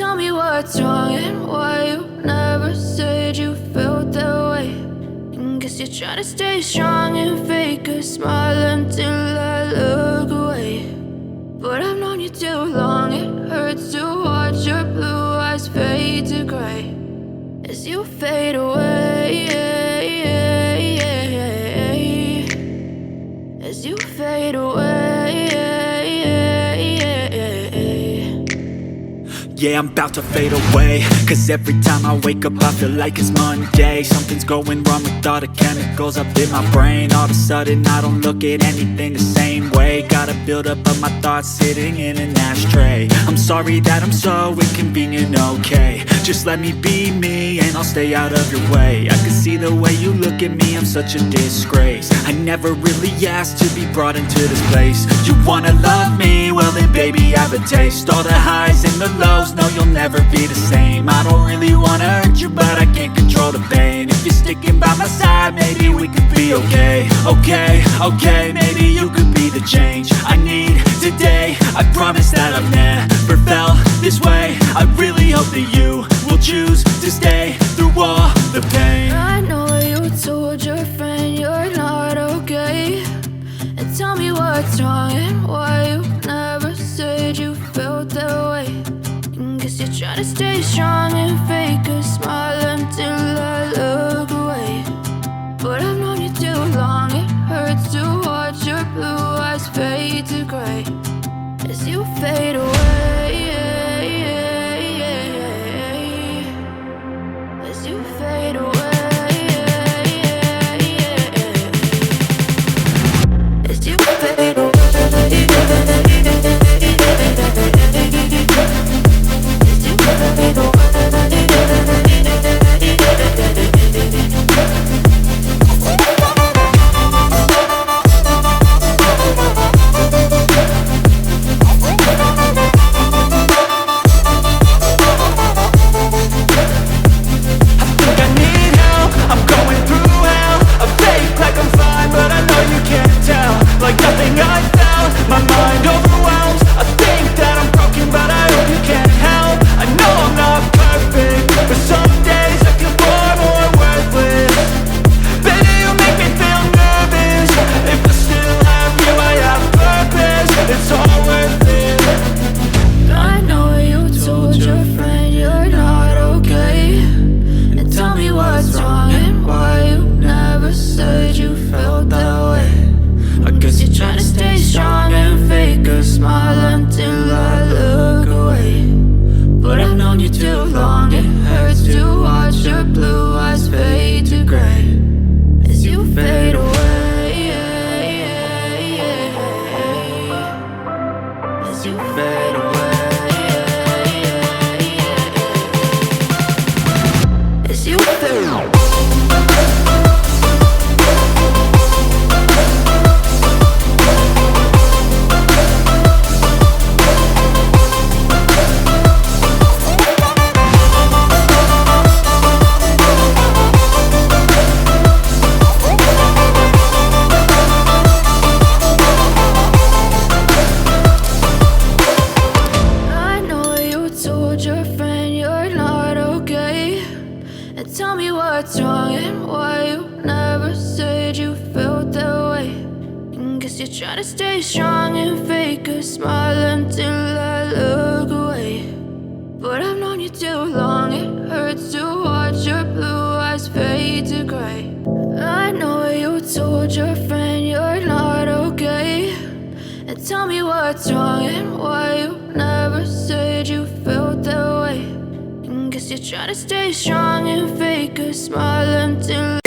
Tell me what's wrong and why you never said you felt that way. And guess you're trying to stay strong and fake a smile until I look away. But I've known you too long, it hurts to watch your blue eyes fade to gray as you fade away, as you fade away. Yeah, I'm about to fade away, cause every time I wake up I feel like it's Monday. Something's going wrong with all the chemicals up in my brain. All of a sudden I don't look at anything the same way. Got a buildup of my thoughts sitting in an ashtray. I'm sorry that I'm so inconvenient, okay. Just let me be me and I'll stay out of your way. I can see the way you look at me, I'm such a disgrace. I never really asked to be brought into this place. You wanna love me? Well then baby I have a taste. All the highs and the lows, no, you'll never be the same. I don't really wanna hurt you, but I can't control the pain. If you're sticking by my side, maybe we could be okay. Okay, maybe you could be the change I need today. I promise that I've never felt this way. I really hope that you will choose to stay through all the pain. I know you told your friend you're not okay. And tell me what's wrong and why you never said you felt that way. Guess you're trying to stay strong and fake a smile until I look away. But I've known you too long, it hurts to watch your blue eyes fade to gray as you fade away, as you fade away, as you fade away. Try to stay strong and fake a smile until I look away. But I've known you too long, it hurts to watch your blue eyes fade to gray. I know you told your friend you're not okay. And tell me what's wrong and why you never said you felt that way. And guess you're trying to stay strong and fake a smile until